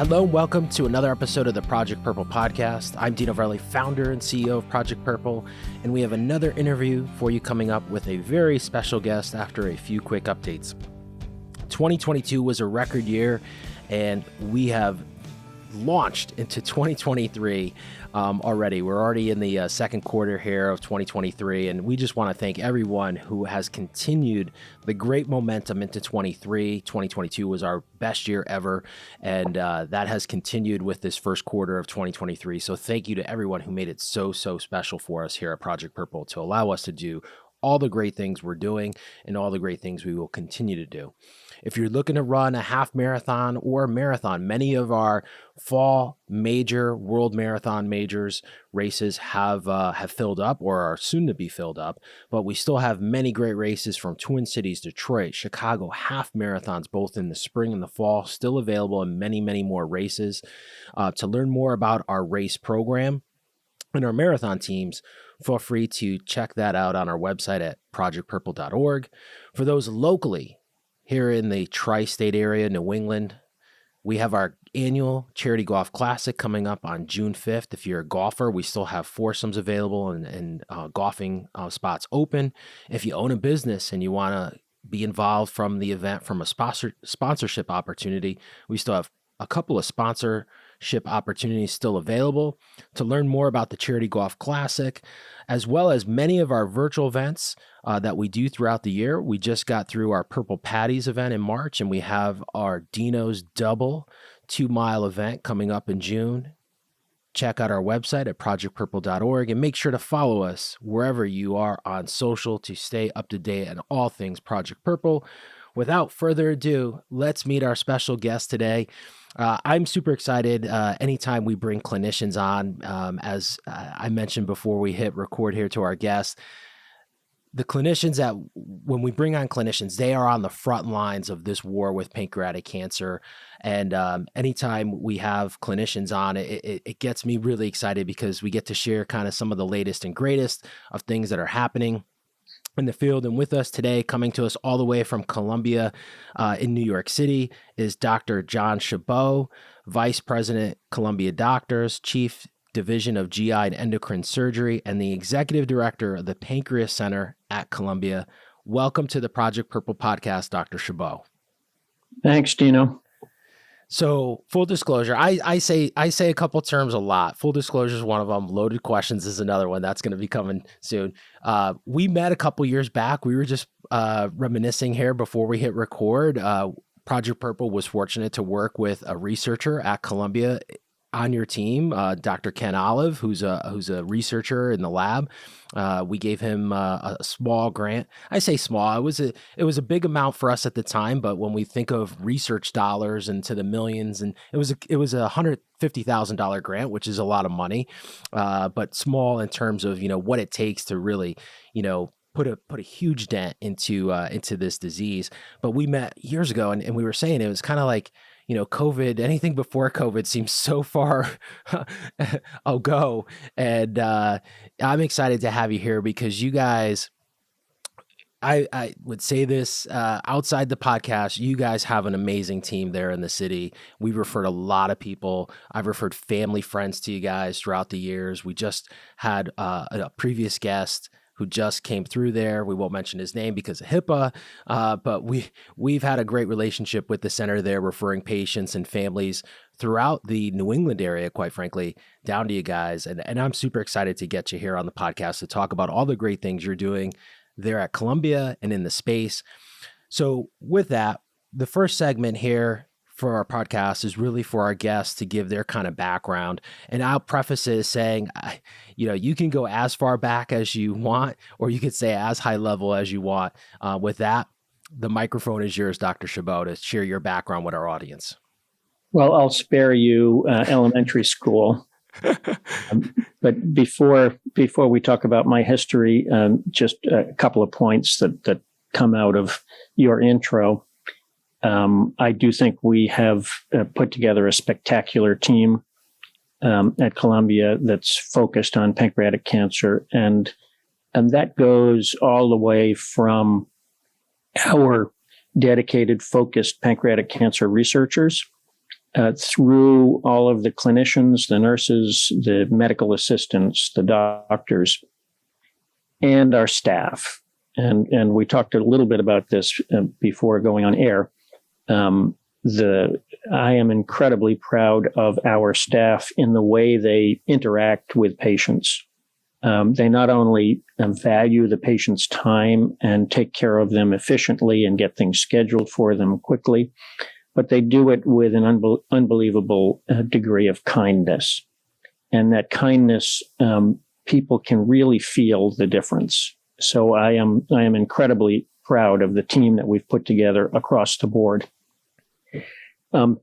Hello and welcome to another episode of the Project Purple podcast. I'm Dino Verli, founder and CEO of Project Purple, and we have another interview for you coming up with a very special guest after a few quick updates. 2022 was a record year, and we have launched into 2023 already. We're already in the second quarter here of 2023, and we just want to thank everyone who has continued the great momentum into 23. 2022 was our best year ever, and that has continued with this first quarter of 2023. So thank you to everyone who made it so special for us here at Project Purple to allow us to do all the great things we're doing and all the great things we will continue to do. If you're looking to run a half marathon or a marathon, many of our fall major world marathon majors races have filled up or are soon to be filled up, but we still have many great races from Twin Cities, Detroit, Chicago, half marathons, both in the spring and the fall, still available, and many more races. To learn more about our race program and our marathon teams, feel free to check that out on our website at projectpurple.org. For those locally here in the tri-state area, New England, we have our annual Charity Golf Classic coming up on June 5th. If you're a golfer, we still have foursomes available and golfing spots open. If you own a business and you want to be involved from the event from a sponsorship opportunity, we still have a couple of sponsorship opportunities still available. To learn more about the Charity Golf Classic, as well as many of our virtual events that we do throughout the year. We just got through our Purple Patties event in March, and we have our Dino's Double 2-mile event coming up in June. Check out our website at projectpurple.org and make sure to follow us wherever you are on social to stay up to date on all things Project Purple. Without further ado, let's meet our special guest today. I'm super excited anytime we bring clinicians on. As I mentioned before we hit record here to our guests, the clinicians when we bring on clinicians, they are on the front lines of this war with pancreatic cancer. And anytime we have clinicians on, it gets me really excited because we get to share kind of some of the latest and greatest of things that are happening in the field. And with us today, coming to us all the way from Columbia in New York City, is Dr. John Chabot, Vice President, Columbia Doctors, Chief Division of GI and Endocrine Surgery, and the Executive Director of the Pancreas Center at Columbia. Welcome to the Project Purple podcast, Dr. Chabot. Thanks, Dino. So full disclosure, I say a couple terms a lot. Full disclosure is one of them. Loaded questions is another one that's going to be coming soon. We met a couple years back. We were just reminiscing here before we hit record. Project Purple was fortunate to work with a researcher at Columbia on your team, Dr. Ken Olive, who's a researcher in the lab. We gave him a small grant. I say small. It was a big amount for us at the time, but when we think of research dollars into the millions, and it was a $150,000 grant, which is a lot of money, but small in terms of what it takes to really put a huge dent into this disease. But we met years ago, and we were saying it was kind of like, COVID, anything before COVID seems so far ago. And I'm excited to have you here because you guys, I would say this outside the podcast, you guys have an amazing team there in the city. We've referred a lot of people. I've referred family, friends to you guys throughout the years. We just had a previous guest who just came through there. We won't mention his name because of HIPAA, but we've had a great relationship with the center there, referring patients and families throughout the New England area, quite frankly, down to you guys. And I'm super excited to get you here on the podcast to talk about all the great things you're doing there at Columbia and in the space. So with that, the first segment here for our podcast is really for our guests to give their kind of background. And I'll preface it as saying, you can go as far back as you want, or you could say as high level as you want. With that, the microphone is yours, Dr. Chabot, to share your background with our audience. Well, I'll spare you elementary school. But before we talk about my history, just a couple of points that come out of your intro. I do think we have put together a spectacular team at Columbia that's focused on pancreatic cancer, and that goes all the way from our dedicated, focused pancreatic cancer researchers through all of the clinicians, the nurses, the medical assistants, the doctors, and our staff. And we talked a little bit about this before going on air. I am incredibly proud of our staff in the way they interact with patients. They not only value the patient's time and take care of them efficiently and get things scheduled for them quickly, but they do it with an unbelievable degree of kindness. And that kindness, people can really feel the difference. So I am incredibly proud of the team that we've put together across the board.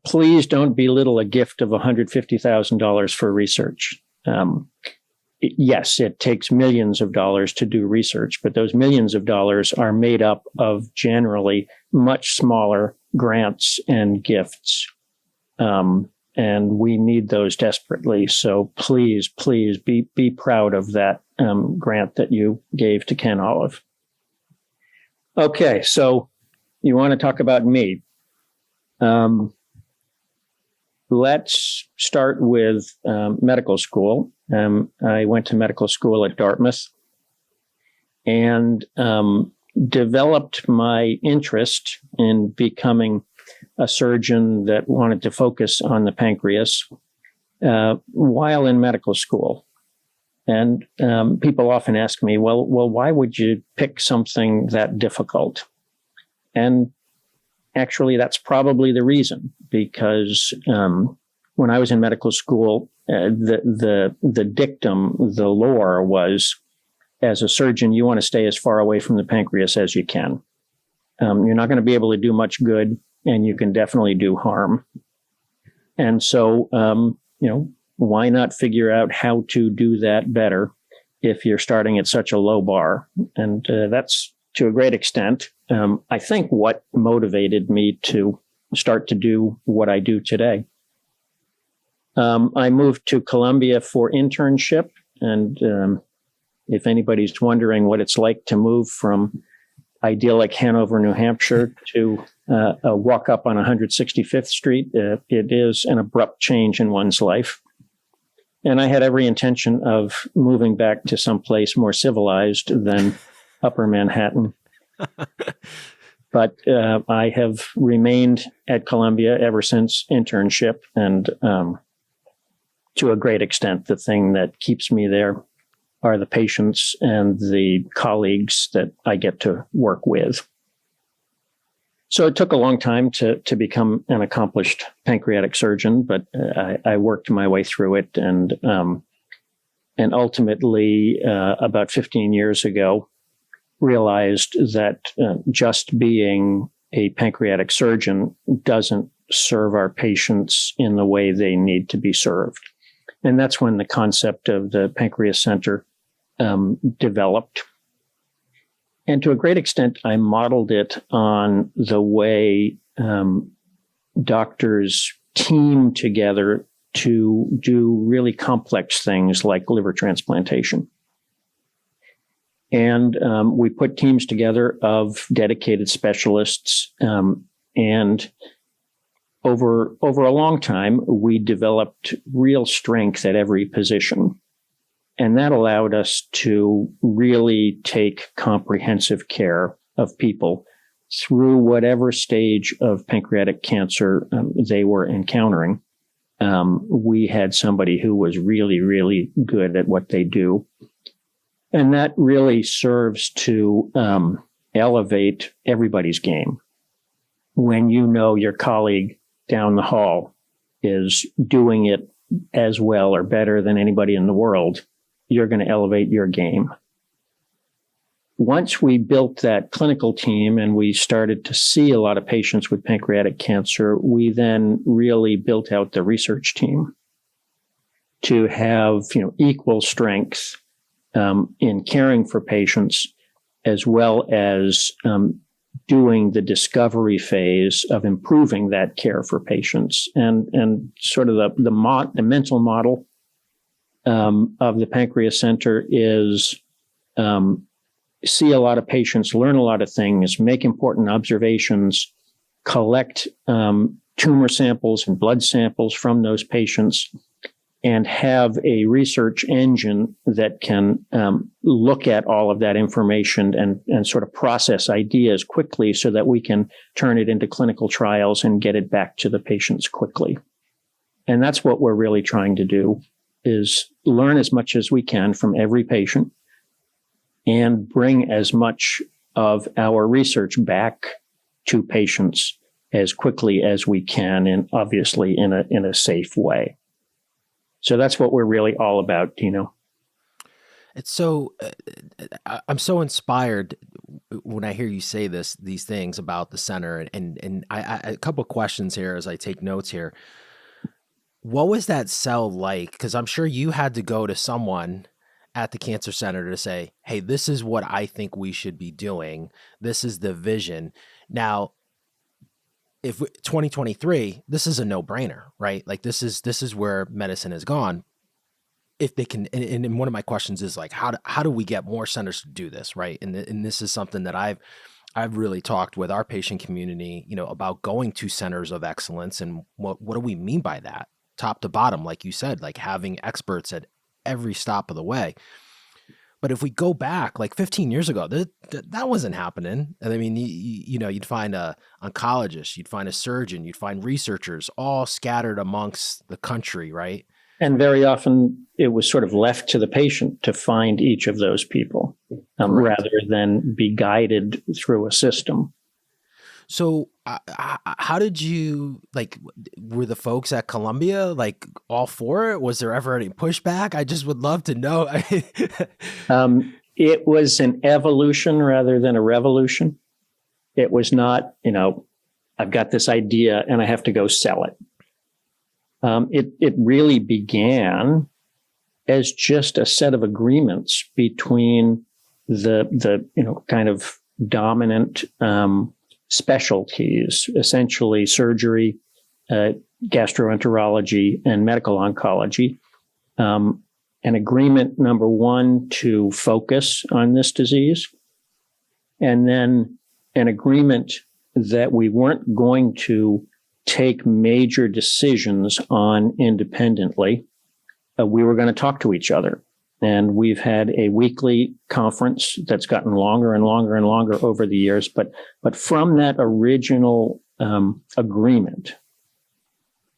Please don't belittle a gift of $150,000 for research. Yes, it takes millions of dollars to do research, but those millions of dollars are made up of generally much smaller grants and gifts. And we need those desperately. So please be proud of that grant that you gave to Ken Olive. Okay, so you want to talk about me. Let's start with medical school. I went to medical school at Dartmouth and developed my interest in becoming a surgeon that wanted to focus on the pancreas while in medical school. And people often ask me, well, why would you pick something that difficult? And actually, that's probably the reason, because when I was in medical school, the dictum, the lore was, as a surgeon, you want to stay as far away from the pancreas as you can. You're not going to be able to do much good, and you can definitely do harm. And so, why not figure out how to do that better if you're starting at such a low bar? And that's, to a great extent, I think what motivated me to start to do what I do today. I moved to Columbia for internship. And if anybody's wondering what it's like to move from idyllic Hanover, New Hampshire to a walk up on 165th Street, it is an abrupt change in one's life. And I had every intention of moving back to someplace more civilized than Upper Manhattan. But I have remained at Columbia ever since internship. And to a great extent, the thing that keeps me there are the patients and the colleagues that I get to work with. So it took a long time to become an accomplished pancreatic surgeon, but I worked my way through it. And ultimately, about 15 years ago, realized that just being a pancreatic surgeon doesn't serve our patients in the way they need to be served. And that's when the concept of the Pancreas Center developed. And to a great extent, I modeled it on the way doctors team together to do really complex things like liver transplantation. And we put teams together of dedicated specialists. And over a long time, we developed real strength at every position. And that allowed us to really take comprehensive care of people through whatever stage of pancreatic cancer they were encountering. We had somebody who was really, really good at what they do. And that really serves to elevate everybody's game. When you know your colleague down the hall is doing it as well or better than anybody in the world, you're going to elevate your game. Once we built that clinical team and we started to see a lot of patients with pancreatic cancer, we then really built out the research team to have, equal strength in caring for patients, as well as doing the discovery phase of improving that care for patients. And sort of the mental model of the Pancreas Center is see a lot of patients, learn a lot of things, make important observations, collect tumor samples and blood samples from those patients, and have a research engine that can look at all of that information and sort of process ideas quickly so that we can turn it into clinical trials and get it back to the patients quickly. And that's what we're really trying to do, is learn as much as we can from every patient and bring as much of our research back to patients as quickly as we can, and obviously in a safe way. So that's what we're really all about, Dino. It's so, I'm so inspired when I hear you say these things about the center, and I a couple of questions here as I take notes here. What was that cell like? Because I'm sure you had to go to someone at the cancer center to say, hey, this is what I think we should be doing. This is the vision. Now, if 2023, this is a no-brainer, right? Like this is where medicine has gone. If they can, and one of my questions is like, how do we get more centers to do this, right? And this is something that I've really talked with our patient community, about going to centers of excellence, and what do we mean by that, top to bottom, like you said, like having experts at every stop of the way. But if we go back like 15 years ago, that wasn't happening. And I mean, you'd find a oncologist, you'd find a surgeon, you'd find researchers all scattered amongst the country, right? And very often it was sort of left to the patient to find each of those people, rather than be guided through a system. So how did you, were the folks at Columbia like all for it? Was there ever any pushback? I just would love to know. It was an evolution rather than a revolution. It was not, I've got this idea and I have to go sell it. It really began as just a set of agreements between the kind of dominant specialties, essentially surgery, gastroenterology, and medical oncology. An agreement, number one, to focus on this disease, and then an agreement that we weren't going to take major decisions on independently. We were going to talk to each other. And we've had a weekly conference that's gotten longer and longer and longer over the years. But from that original agreement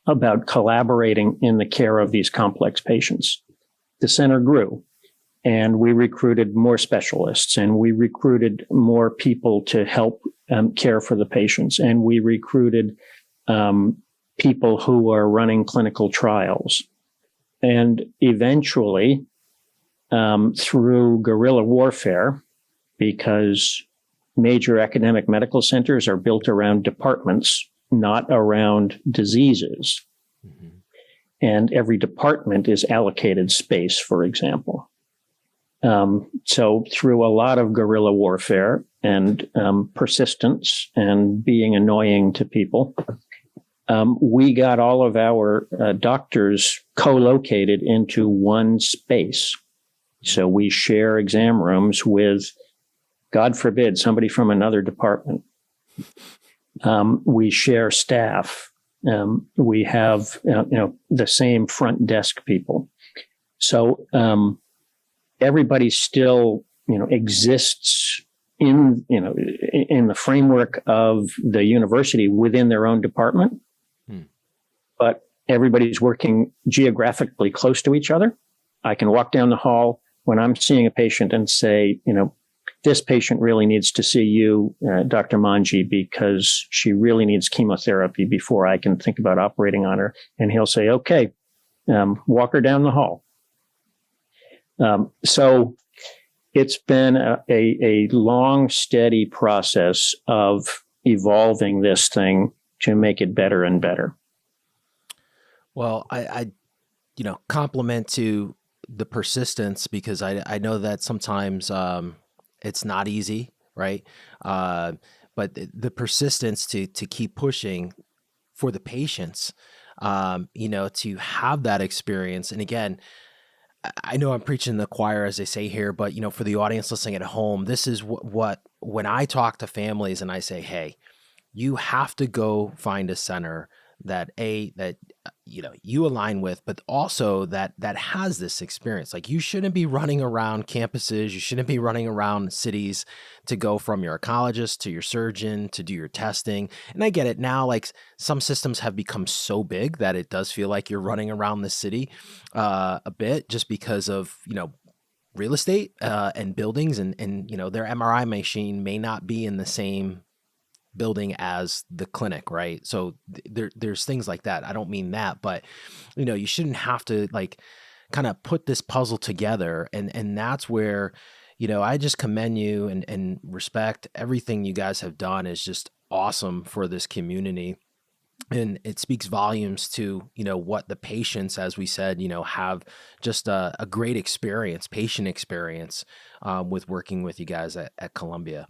about collaborating in the care of these complex patients, the center grew. And we recruited more specialists, and we recruited more people to help care for the patients. And we recruited people who are running clinical trials. And eventually, through guerrilla warfare, because major academic medical centers are built around departments, not around diseases. Mm-hmm. And every department is allocated space, for example. So through a lot of guerrilla warfare and persistence and being annoying to people, we got all of our doctors co-located into one space. So we share exam rooms with, God forbid, somebody from another department. We share staff. We have, the same front desk people. So everybody still, exists in the framework of the university within their own department. But everybody's working geographically close to each other. I can walk down the hall when I'm seeing a patient and say, this patient really needs to see you, Dr. Manji, because she really needs chemotherapy before I can think about operating on her. And he'll say, okay, walk her down the hall. So it's been a long, steady process of evolving this thing to make it better and better. Well, I compliment to the persistence, because I know that sometimes it's not easy, right? But the persistence to keep pushing for the patients, to have that experience. And again, I know I'm preaching the choir, as they say here, but for the audience listening at home, this is what when I talk to families and I say, hey, you have to go find a center that you align with, but also that has this experience. Like, you shouldn't be running around campuses, you shouldn't be running around cities to go from your oncologist to your surgeon to do your testing. And I get it now, like some systems have become so big that it does feel like you're running around the city a bit, just because of, real estate and buildings, and their MRI machine may not be in the same building as the clinic, right? So there's things like that. I don't mean that, but you shouldn't have to like kind of put this puzzle together, and that's where I just commend you and respect everything you guys have done is just awesome for this community. And it speaks volumes to, what the patients, as we said, have just a great experience, patient experience with working with you guys at Columbia.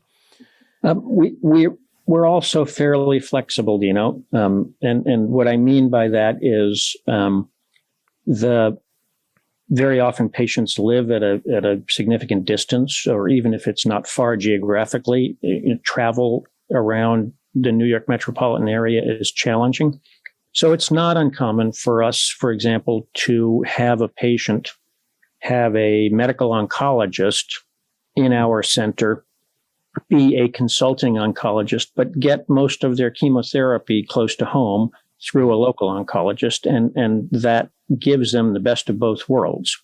We're also fairly flexible, and what I mean by that is very often patients live at a significant distance, or even if it's not far geographically, travel around the New York metropolitan area is challenging. So it's not uncommon for us, for example, to have a patient have a medical oncologist in our center, be a consulting oncologist, but get most of their chemotherapy close to home through a local oncologist. And that gives them the best of both worlds.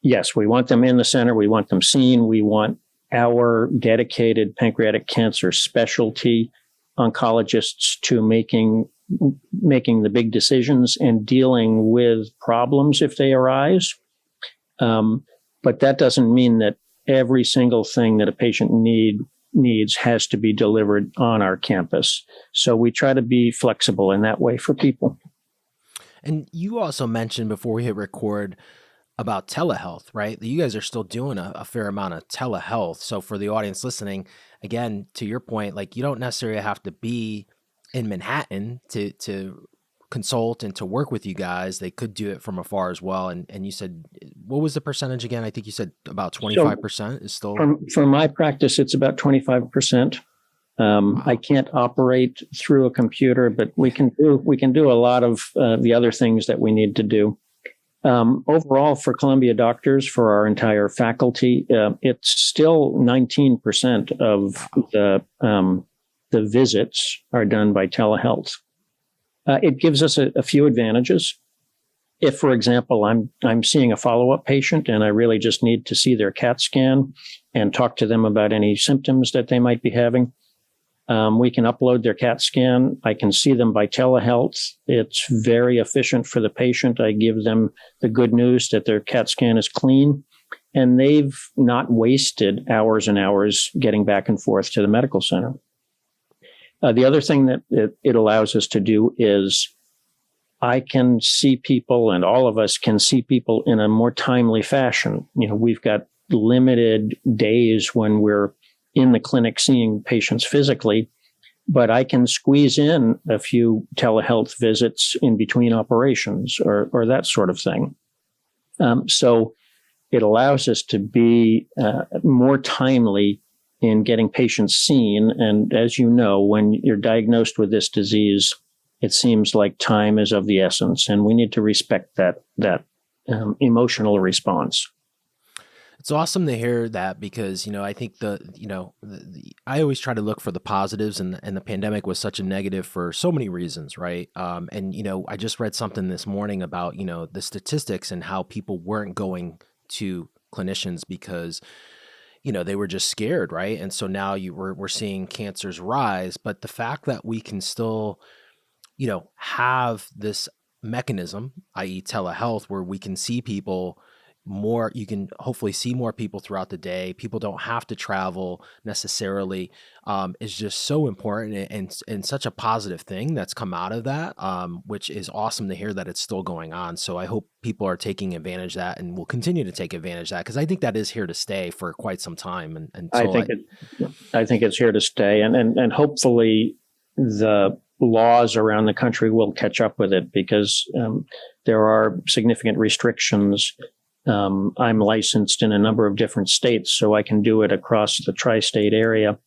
Yes, we want them in the center. We want them seen. We want our dedicated pancreatic cancer specialty oncologists to making the big decisions and dealing with problems if they arise. But that doesn't mean that every single thing that a patient needs has to be delivered on our campus. So we try to be flexible in that way for people. And you also mentioned before we hit record about telehealth, right? You guys are still doing a fair amount of telehealth. So for the audience listening, again, to your point, like you don't necessarily have to be in Manhattan to consult and to work with you guys. They could do it from afar as well. And you said, what was the percentage again? I think you said about 25% is still. For my practice, it's about 25%. Wow. I can't operate through a computer, but we can do a lot of the other things that we need to do. Overall, for Columbia doctors, for our entire faculty, it's still 19% of the visits are done by telehealth. It gives us a few advantages. If, for example, I'm seeing a follow-up patient and I really just need to see their CAT scan and talk to them about any symptoms that they might be having, we can upload their CAT scan. I can see them by telehealth. It's very efficient for the patient. I give them the good news that their CAT scan is clean, and they've not wasted hours and hours getting back and forth to the medical center. The other thing that it allows us to do is I can see people, and all of us can see people in a more timely fashion. We've got limited days when we're in the clinic seeing patients physically, but I can squeeze in a few telehealth visits in between operations or that sort of thing. So it allows us to be more timely in getting patients seen. And as you know, when you're diagnosed with this disease, it seems like time is of the essence, and we need to respect that emotional response. It's awesome to hear that because, I think I always try to look for the positives, and the pandemic was such a negative for so many reasons, right? And I just read something this morning about, the statistics and how people weren't going to clinicians because, they were just scared, right? And so now we're seeing cancers rise, but the fact that we can still, have this mechanism, i.e. telehealth, where we can see people more, you can hopefully see more people throughout the day. People don't have to travel necessarily, is just so important and such a positive thing that's come out of that, which is awesome to hear that it's still going on. So I hope people are taking advantage of that and will continue to take advantage of that, because I think that is here to stay for quite some time. And so I think it's here to stay, and hopefully the laws around the country will catch up with it, because there are significant restrictions. I'm licensed in a number of different states, so I can do it across the tri-state area.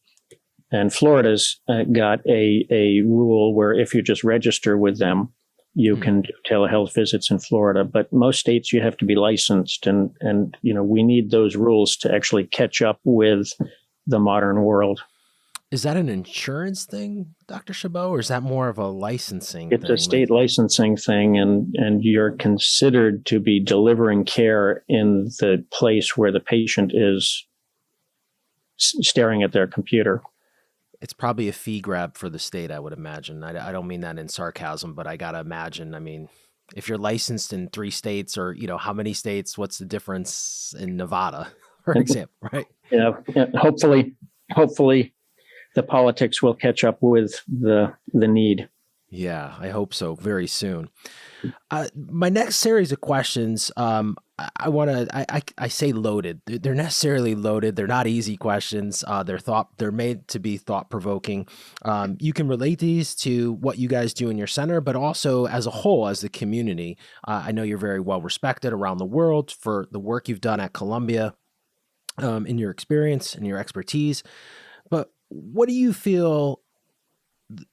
And Florida's got a rule where if you just register with them, you can do telehealth visits in Florida. But most states you have to be licensed, and we need those rules to actually catch up with the modern world. Is that an insurance thing, Dr. Chabot, or is that more of a licensing thing? It's a state licensing thing, and you're considered to be delivering care in the place where the patient is staring at their computer. It's probably a fee grab for the state, I would imagine. I don't mean that in sarcasm, but I got to imagine, I mean, if you're licensed in 3 states or, how many states, what's the difference in Nevada, for example, right? Hopefully the politics will catch up with the need. Yeah, I hope so very soon. My next series of questions, I say loaded. They're necessarily loaded. They're not easy questions. They're made to be thought provoking. You can relate these to what you guys do in your center, but also as a whole, as the community. I know you're very well respected around the world for the work you've done at Columbia, in your experience and your expertise. But what do you feel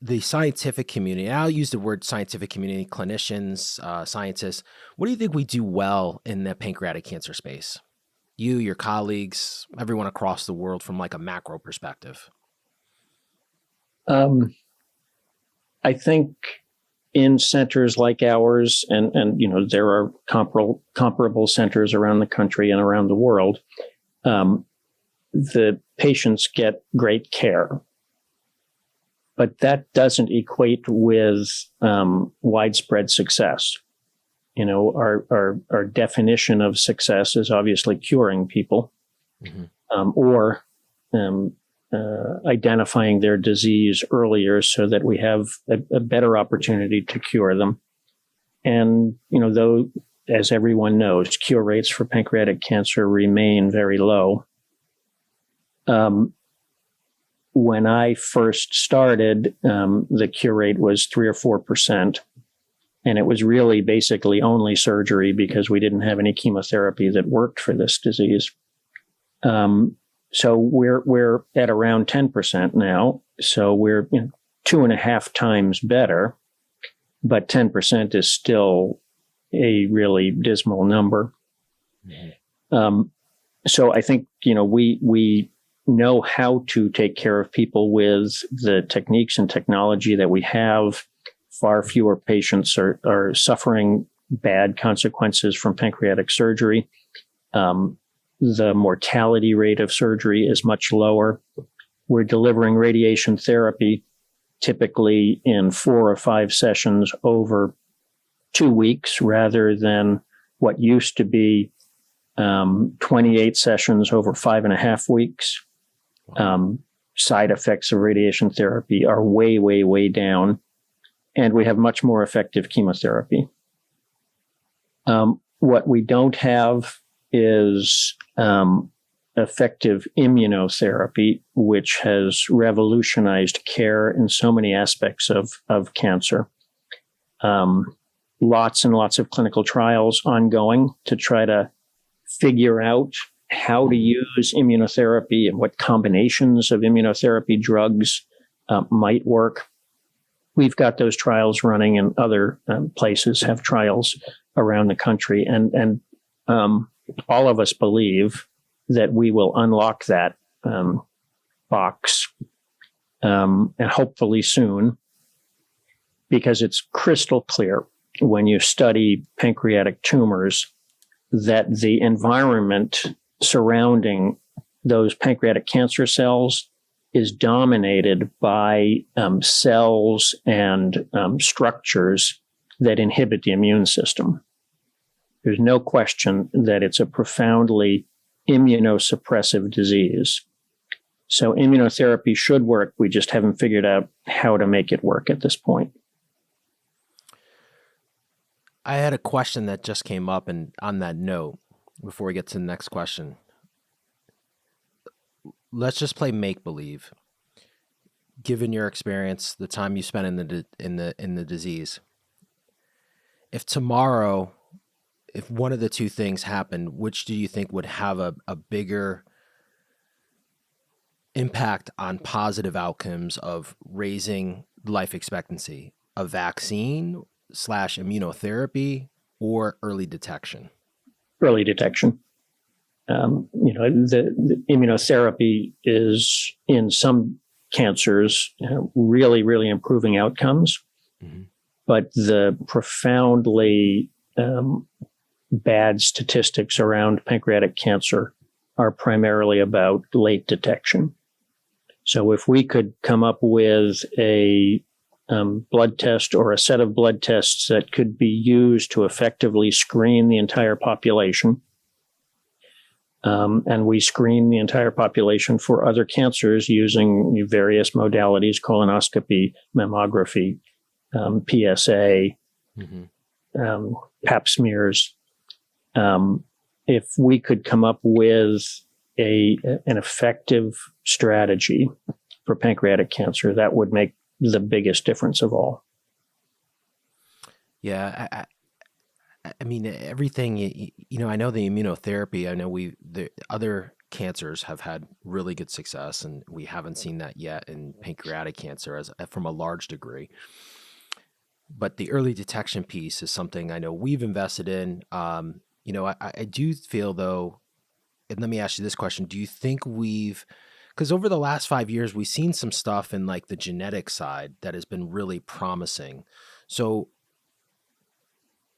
the scientific community, I'll use the word scientific community, clinicians, scientists, what do you think we do well in the pancreatic cancer space? You, your colleagues, everyone across the world from like a macro perspective. I think in centers like ours, and there are comparable centers around the country and around the world, the patients get great care. But that doesn't equate with widespread success. Our definition of success is obviously curing people, or identifying their disease earlier so that we have a better opportunity to cure them. And though, as everyone knows, cure rates for pancreatic cancer remain very low. When I first started, the cure rate was 3 or 4%. And it was really basically only surgery because we didn't have any chemotherapy that worked for this disease. So we're at around 10% now. So we're 2.5 times better, but 10% is still a really dismal number. So I think, we know how to take care of people with the techniques and technology that we have. Far fewer patients are suffering bad consequences from pancreatic surgery. The mortality rate of surgery is much lower. We're delivering radiation therapy typically in 4 or 5 sessions over 2 weeks rather than what used to be 28 sessions over 5.5 weeks. Side effects of radiation therapy are way, way, way down, and we have much more effective chemotherapy. What we don't have is effective immunotherapy, which has revolutionized care in so many aspects of cancer. Lots and lots of clinical trials ongoing to try to figure out how to use immunotherapy and what combinations of immunotherapy drugs might work. We've got those trials running, and other places have trials around the country. And all of us believe that we will unlock that box, and hopefully soon, because it's crystal clear when you study pancreatic tumors that the environment surrounding those pancreatic cancer cells is dominated by cells and structures that inhibit the immune system. There's no question that it's a profoundly immunosuppressive disease. So immunotherapy should work. We just haven't figured out how to make it work at this point. I had a question that just came up, and on that note, before we get to the next question, let's just play make-believe. Given your experience, the time you spent in the disease, if tomorrow, if one of the two things happened, which do you think would have a bigger impact on positive outcomes of raising life expectancy, a vaccine slash immunotherapy or early detection? Early detection. The immunotherapy is in some cancers really, really improving outcomes, but the profoundly bad statistics around pancreatic cancer are primarily about late detection. So if we could come up with a blood test or a set of blood tests that could be used to effectively screen the entire population, and we screen the entire population for other cancers using various modalities, colonoscopy, mammography, PSA, pap smears. If we could come up with an effective strategy for pancreatic cancer, that would make the biggest difference of all. Yeah, I mean, everything, I know the immunotherapy, I know the other cancers have had really good success, and we haven't seen that yet in pancreatic cancer from a large degree. But the early detection piece is something I know we've invested in. I do feel, though, and let me ask you this question. Do you think because over the last 5 years, we've seen some stuff in like the genetic side that has been really promising. So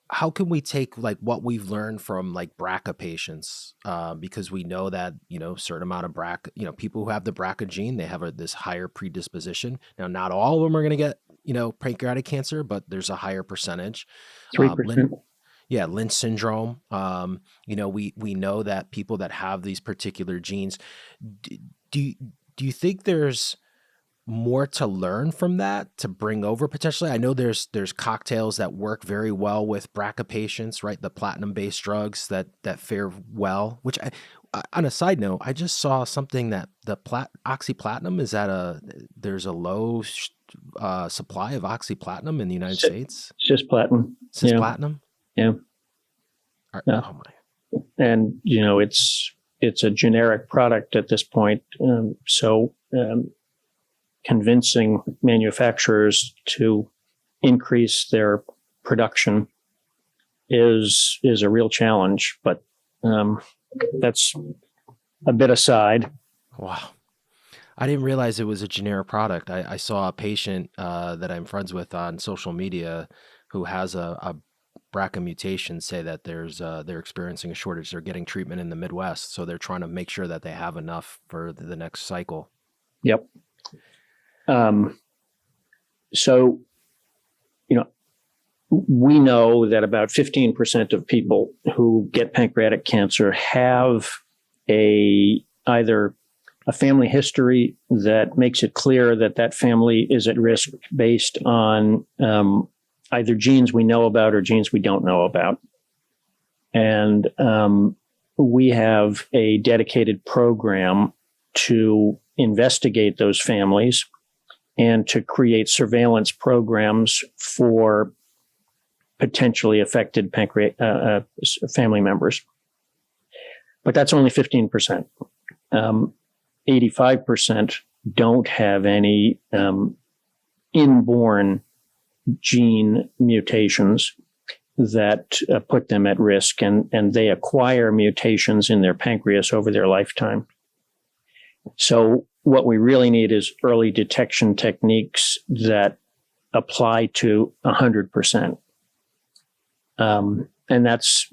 how can we take like what we've learned from like BRCA patients? Because we know that, certain amount of BRCA, people who have the BRCA gene, they have this higher predisposition. Now, not all of them are going to get, pancreatic cancer, but there's a higher percentage. 3%. Lynch syndrome. We know that people that have these particular genes, do you think there's more to learn from that to bring over potentially? I know there's cocktails that work very well with BRCA patients, right? The platinum-based drugs that fare well, which on a side note, I just saw something that the oxyplatinum is there's a low supply of oxyplatinum in the United States. Cisplatin. Cisplatin? Yeah. Oh my. And, it's a generic product at this point. Convincing manufacturers to increase their production is a real challenge, but that's a bit aside. Wow. I didn't realize it was a generic product. I saw a patient that I'm friends with on social media who has a BRCA mutation say that they're experiencing a shortage. They're getting treatment in the Midwest, so they're trying to make sure that they have enough for the next cycle. Yep. We know that about 15% of people who get pancreatic cancer have either a family history that makes it clear that family is at risk based on either genes we know about or genes we don't know about. And we have a dedicated program to investigate those families and to create surveillance programs for potentially affected family members. But that's only 15%. 85% don't have any inborn gene mutations that put them at risk, and they acquire mutations in their pancreas over their lifetime. So what we really need is early detection techniques that apply to 100%. And that's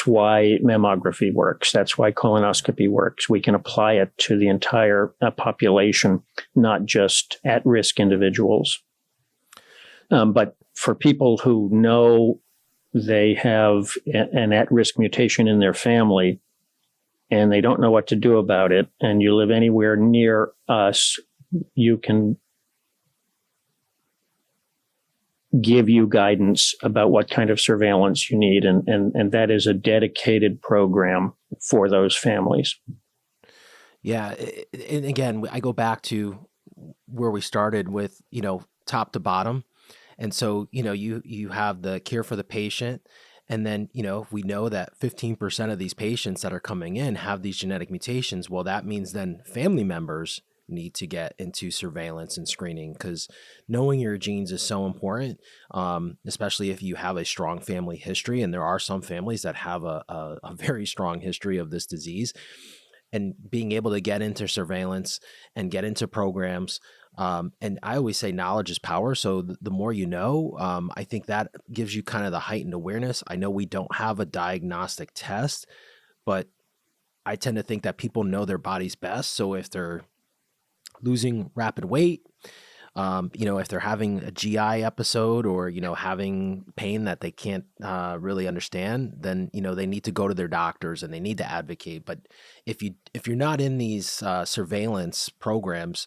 why mammography works. That's why colonoscopy works. We can apply it to the entire population, not just at-risk individuals. But for people who know they have an at-risk mutation in their family and they don't know what to do about it, and you live anywhere near us, you can give you guidance about what kind of surveillance you need. And that is a dedicated program for those families. Yeah. And again, I go back to where we started with, top to bottom. And so, you have the care for the patient, And then, if we know that 15% of these patients that are coming in have these genetic mutations, well, that means then family members need to get into surveillance and screening, because knowing your genes is so important, especially if you have a strong family history. And there are some families that have a very strong history of this disease, and being able to get into surveillance and get into programs. And I always say knowledge is power. So the more you know, I think that gives you kind of the heightened awareness. I know we don't have a diagnostic test, but I tend to think that people know their bodies best. So if they're losing rapid weight, if they're having a GI episode, or, having pain that they can't really understand, then, they need to go to their doctors and they need to advocate. But if you're not in these surveillance programs,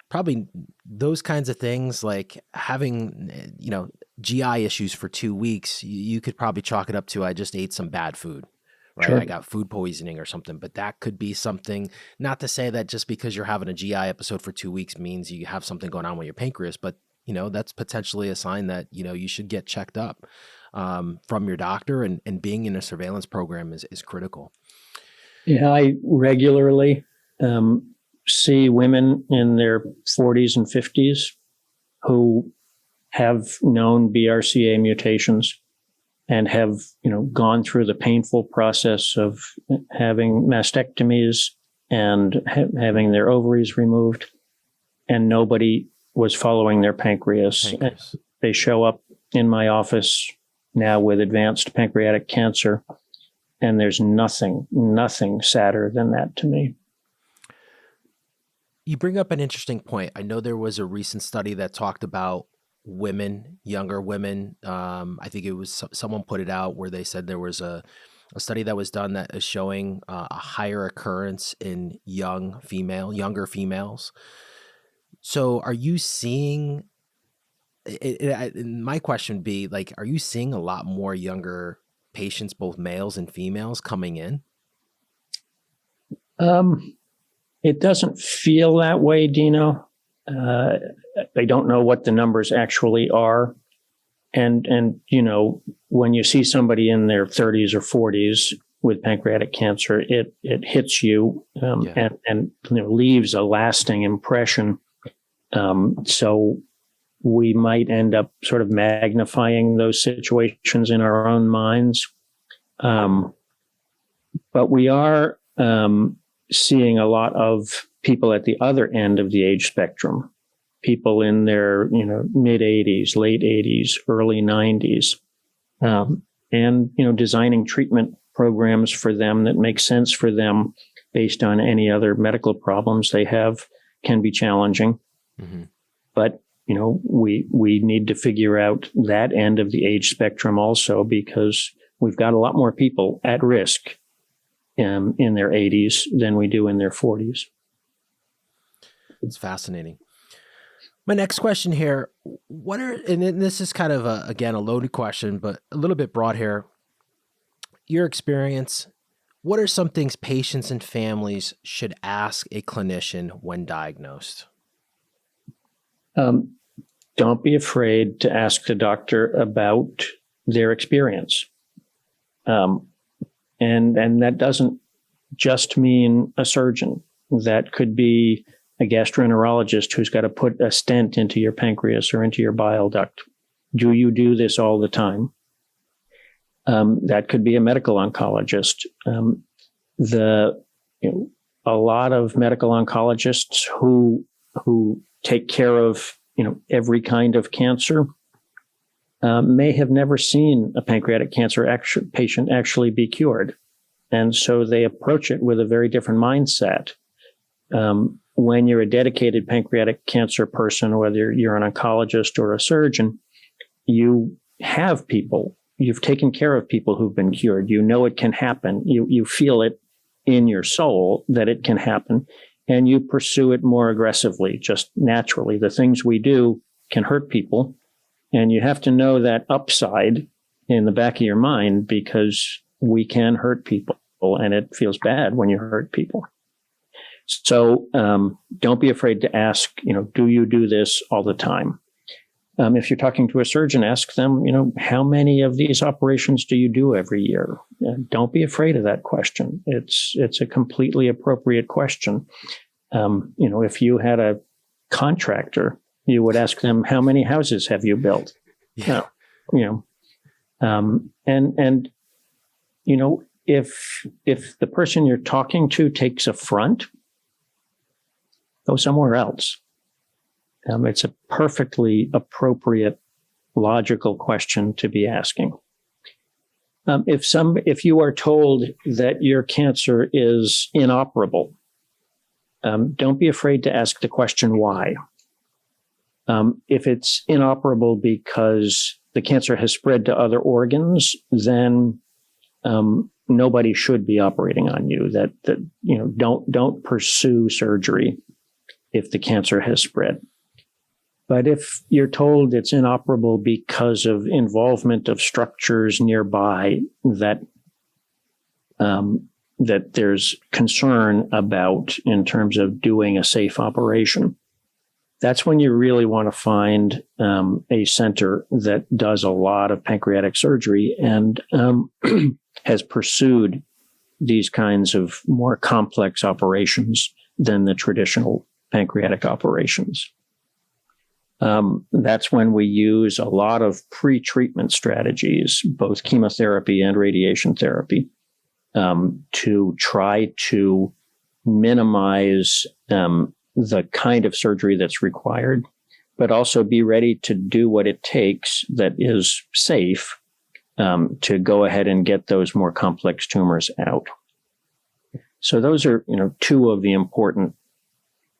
probably those kinds of things, like having, GI issues for 2 weeks, you could probably chalk it up to, I just ate some bad food. Right. Sure. I got food poisoning or something, but that could be something. Not to say that just because you're having a GI episode for 2 weeks means you have something going on with your pancreas, but that's potentially a sign that, you should get checked up from your doctor, and being in a surveillance program is critical. Yeah, I regularly see women in their 40s and 50s who have known BRCA mutations and have, gone through the painful process of having mastectomies and having their ovaries removed, and nobody was following their pancreas. They show up in my office now with advanced pancreatic cancer, and there's nothing sadder than that to me. You bring up an interesting point. I know there was a recent study that talked about younger women. I think it was someone put it out where they said there was a study that was done that is showing a higher occurrence in younger females. So are you seeing, my question would be, like, are you seeing a lot more younger patients, both males and females, coming in? It doesn't feel that way, Dino. I don't know what the numbers actually are. And when you see somebody in their 30s or 40s with pancreatic cancer, it hits you and leaves a lasting impression. So we might end up sort of magnifying those situations in our own minds. But we are seeing a lot of people at the other end of the age spectrum, people in their mid 80s, late 80s, early 90s, and designing treatment programs for them that make sense for them based on any other medical problems they have can be challenging. Mm-hmm. But we need to figure out that end of the age spectrum also, because we've got a lot more people at risk in their 80s than we do in their 40s. It's fascinating. My next question here, and this is kind of again, a loaded question, but a little bit broad here. Your experience, what are some things patients and families should ask a clinician when diagnosed? Don't be afraid to ask the doctor about their experience. And that doesn't just mean a surgeon. That could be a gastroenterologist who's got to put a stent into your pancreas or into your bile duct. Do you do this all the time? That could be a medical oncologist. A lot of medical oncologists who take care of every kind of cancer may have never seen a pancreatic cancer patient actually be cured, and so they approach it with a very different mindset. When you're a dedicated pancreatic cancer person, whether you're an oncologist or a surgeon, you have people. You've taken care of people who've been cured. You know it can happen. You feel it in your soul that it can happen, and you pursue it more aggressively, just naturally. The things we do can hurt people, and you have to know that upside in the back of your mind, because we can hurt people, and it feels bad when you hurt people. So don't be afraid to ask, do you do this all the time? If you're talking to a surgeon, ask them, how many of these operations do you do every year? Don't be afraid of that question. It's a completely appropriate question. If you had a contractor, you would ask them, how many houses have you built? Yeah. If the person you're talking to takes affront, go somewhere else. It's a perfectly appropriate, logical question to be asking. If you are told that your cancer is inoperable, don't be afraid to ask the question why. If it's inoperable because the cancer has spread to other organs, then nobody should be operating on you. Don't pursue surgery if the cancer has spread. But if you're told it's inoperable because of involvement of structures nearby that there's concern about in terms of doing a safe operation, that's when you really want to find a center that does a lot of pancreatic surgery and has pursued these kinds of more complex operations than the traditional pancreatic operations. That's when we use a lot of pre-treatment strategies, both chemotherapy and radiation therapy, to try to minimize the kind of surgery that's required, but also be ready to do what it takes that is safe to go ahead and get those more complex tumors out. So those are, two of the important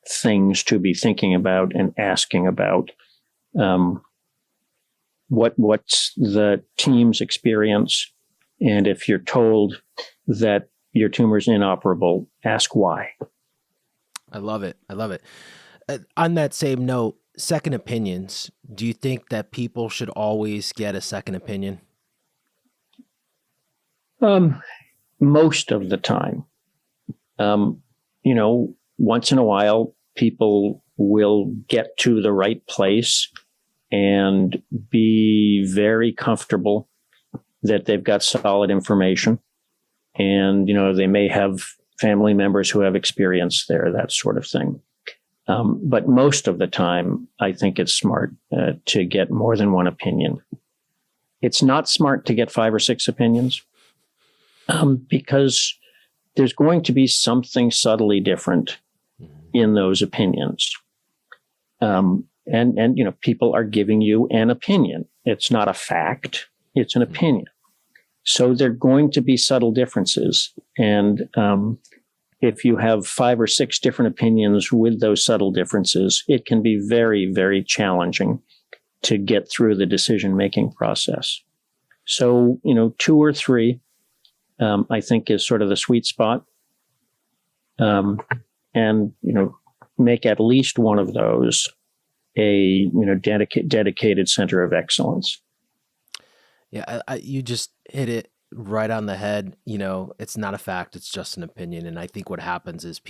things to be thinking about and asking about. What's the team's experience? And if you're told that your tumor's inoperable, ask why. I love it. On that same note, second opinions. Do you think that people should always get a second opinion? Most of the time. Once in a while, people will get to the right place and be very comfortable that they've got solid information. And, they may have family members who have experience there, that sort of thing. But most of the time, I think it's smart to get more than one opinion. It's not smart to get 5 or 6 opinions because there's going to be something subtly different in those opinions. And people are giving you an opinion. It's not a fact. It's an opinion. So there are going to be subtle differences. And if you have 5 or 6 different opinions with those subtle differences, it can be very, very challenging to get through the decision-making process. So, 2 or 3, I think is sort of the sweet spot. And, make at least one of those a, dedicated center of excellence. Yeah, you just hit it right on the head. It's not a fact, it's just an opinion. And I think what happens is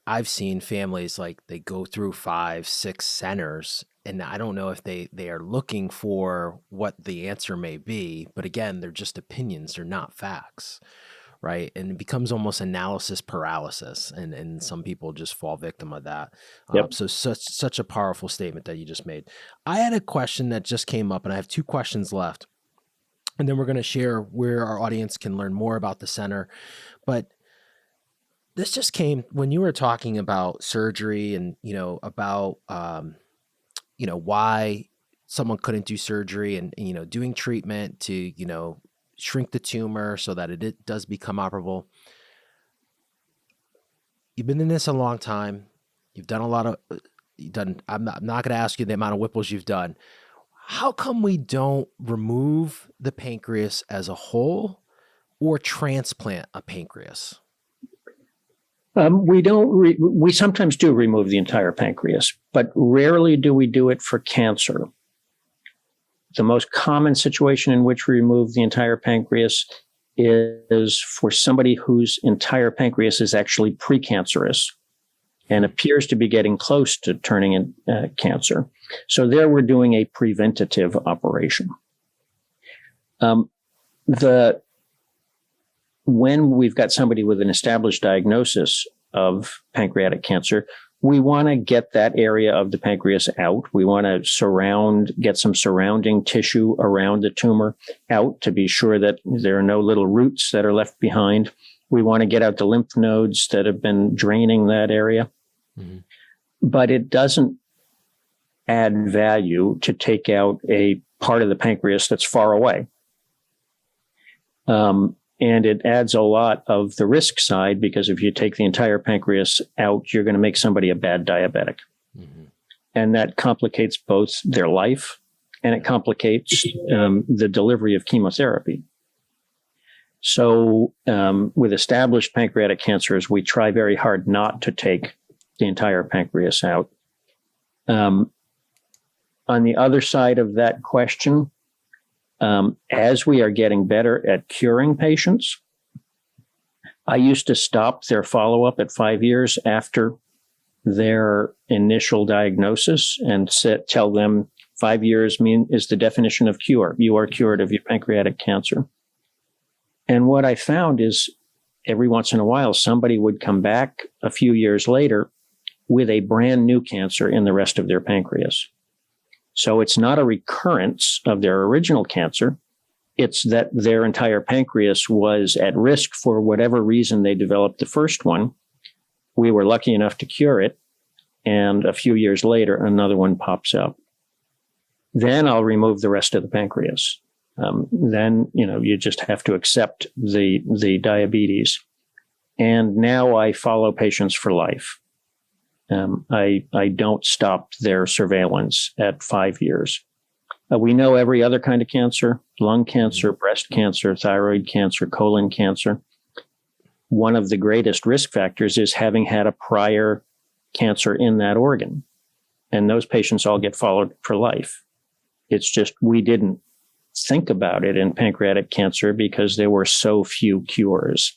I've seen families like they go through 5, 6 centers, and I don't know if they are looking for what the answer may be, but again, they're just opinions, they're not facts. Right. And it becomes almost analysis paralysis. And some people just fall victim of that. Yep. So such a powerful statement that you just made. I had a question that just came up, and I have 2 questions left. And then we're going to share where our audience can learn more about the center. But this just came when you were talking about surgery and, about, why someone couldn't do surgery and, doing treatment to, shrink the tumor so that it does become operable. You've been in this a long time. You've done I'm not going to ask you the amount of Whipples you've done. How come we don't remove the pancreas as a whole or transplant a pancreas? We sometimes do remove the entire pancreas, but rarely do we do it for cancer. The most common situation in which we remove the entire pancreas is for somebody whose entire pancreas is actually precancerous. and appears to be getting close to turning in cancer. So there we're doing a preventative operation. When we've got somebody with an established diagnosis of pancreatic cancer, we want to get that area of the pancreas out. We want to get some surrounding tissue around the tumor out to be sure that there are no little roots that are left behind. We want to get out the lymph nodes that have been draining that area. Mm-hmm. But it doesn't add value to take out a part of the pancreas that's far away. And it adds a lot of the risk side, because if you take the entire pancreas out, you're going to make somebody a bad diabetic. Mm-hmm. And that complicates both their life and it complicates the delivery of chemotherapy. So with established pancreatic cancers, we try very hard not to take the entire pancreas out. On the other side of that question, as we are getting better at curing patients, I used to stop their follow-up at 5 years after their initial diagnosis and tell them 5 years is the definition of cure. You are cured of your pancreatic cancer. And what I found is every once in a while, somebody would come back a few years later with a brand new cancer in the rest of their pancreas. So it's not a recurrence of their original cancer. It's that their entire pancreas was at risk for whatever reason they developed the first one. We were lucky enough to cure it. And a few years later, another one pops up. Then I'll remove the rest of the pancreas. Then, you just have to accept the diabetes. And now I follow patients for life. I don't stop their surveillance at 5 years. We know every other kind of cancer: lung cancer, breast cancer, thyroid cancer, colon cancer. One of the greatest risk factors is having had a prior cancer in that organ. And those patients all get followed for life. It's just we didn't think about it in pancreatic cancer because there were so few cures.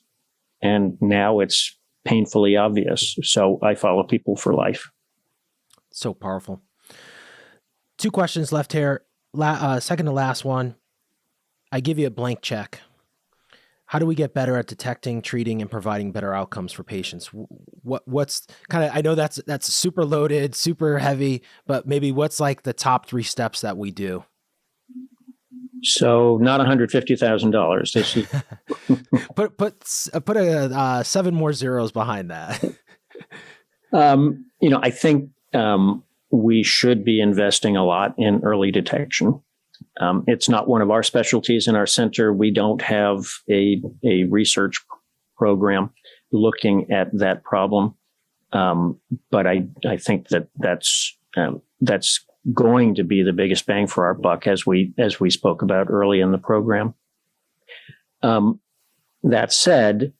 And now it's painfully obvious. So I follow people for life. So powerful. 2 questions left here. Second to last one. I give you a blank check. How do we get better at detecting, treating, and providing better outcomes for patients? What's kind of, I know that's super loaded, super heavy, but maybe what's like the top 3 steps that we do? So not $150,000. This is put a 7 more zeros behind that. I think we should be investing a lot in early detection. It's not one of our specialties in our center. We don't have a research program looking at that problem. But I think that's going to be the biggest bang for our buck, as we spoke about early in the program. That said,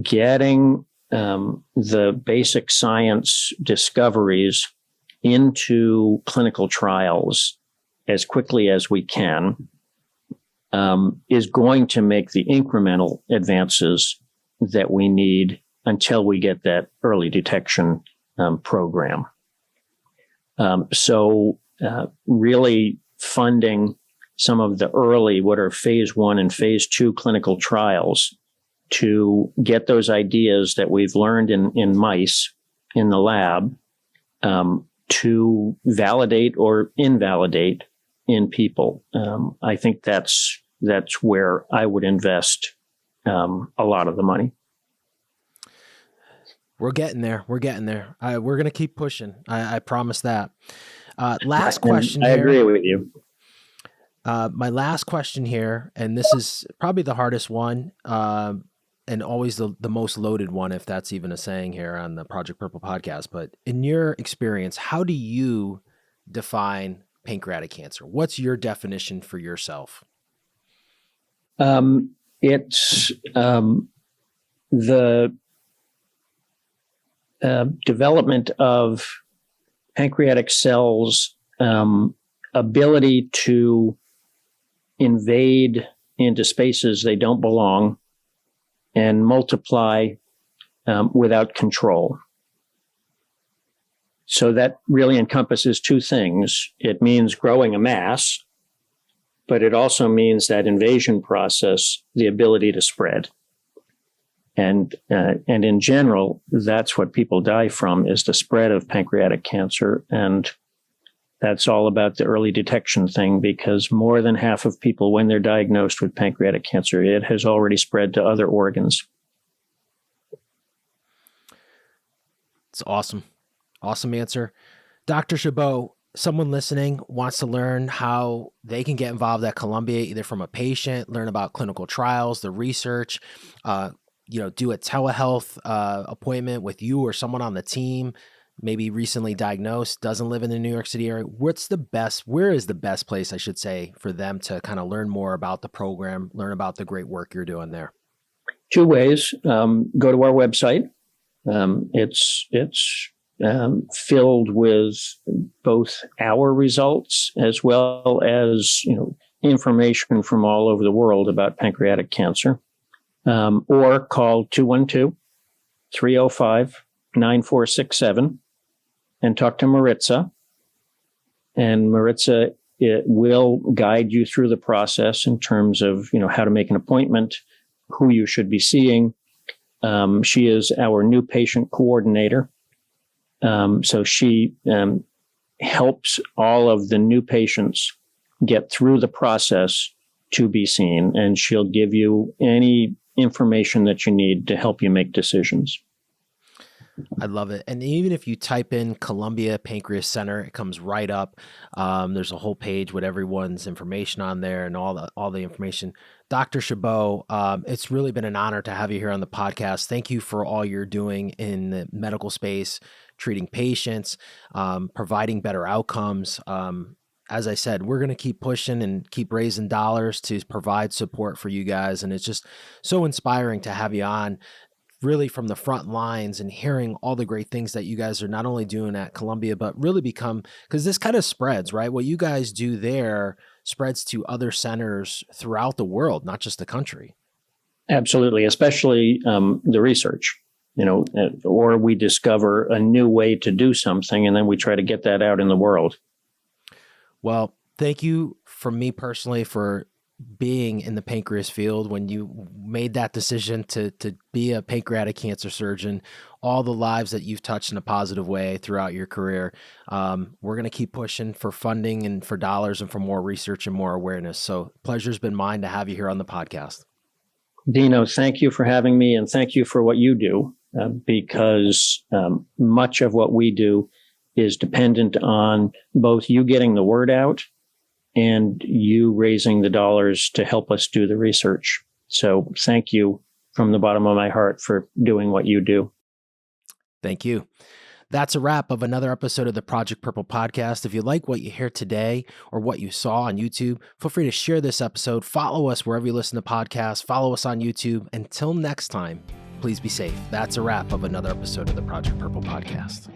getting the basic science discoveries into clinical trials as quickly as we can is going to make the incremental advances that we need until we get that early detection program. So really funding some of the early, what are phase 1 and phase 2 clinical trials to get those ideas that we've learned in mice in the lab to validate or invalidate in people. I think that's where I would invest a lot of the money. We're getting there. We're going to keep pushing. I promise that. Last question here. I agree with you. My last question here, and this is probably the hardest one, and always the most loaded one, if that's even a saying here on the Project Purple podcast. But in your experience, how do you define pancreatic cancer? What's your definition for yourself? It's the development of pancreatic cells' ability to invade into spaces they don't belong and multiply without control. So that really encompasses two things. It means growing a mass, but it also means that invasion process, the ability to spread. And in general, that's what people die from, is the spread of pancreatic cancer. And that's all about the early detection thing, because more than half of people, when they're diagnosed with pancreatic cancer, it has already spread to other organs. It's awesome. Awesome answer. Dr. Chabot, someone listening wants to learn how they can get involved at Columbia, either from a patient, learn about clinical trials, the research, do a telehealth appointment with you or someone on the team, maybe recently diagnosed, doesn't live in the New York City area. Where is the best place, I should say, for them to kind of learn more about the program, learn about the great work you're doing there? Two ways. Go to our website. It's filled with both our results as well as, information from all over the world about pancreatic cancer. Or call 212-305-9467 and talk to Maritza. And Maritza will guide you through the process in terms of, how to make an appointment, who you should be seeing. She is our new patient coordinator. So she helps all of the new patients get through the process to be seen, and she'll give you any information that you need to help you make decisions. I love it. And even if you type in Columbia Pancreas Center, it comes right up. There's a whole page with everyone's information on there and all the information. Dr. Chabot, it's really been an honor to have you here on the podcast. Thank you for all you're doing in the medical space, treating patients, providing better outcomes. As I said, we're going to keep pushing and keep raising dollars to provide support for you guys. And it's just so inspiring to have you on, really from the front lines, and hearing all the great things that you guys are not only doing at Columbia, but really because this kind of spreads, right? What you guys do there spreads to other centers throughout the world, not just the country. Absolutely, especially the research, or we discover a new way to do something, and then we try to get that out in the world. Well, thank you from me personally for being in the pancreas field when you made that decision to be a pancreatic cancer surgeon, all the lives that you've touched in a positive way throughout your career. We're going to keep pushing for funding and for dollars and for more research and more awareness. So pleasure's been mine to have you here on the podcast. Dino, thank you for having me, and thank you for what you do, because much of what we do is dependent on both you getting the word out and you raising the dollars to help us do the research. So thank you from the bottom of my heart for doing what you do. Thank you. That's a wrap of another episode of the Project Purple podcast. If you like what you hear today or what you saw on YouTube, feel free to share this episode. Follow us wherever you listen to podcasts. Follow us on YouTube. Until next time, please be safe. That's a wrap of another episode of the Project Purple podcast.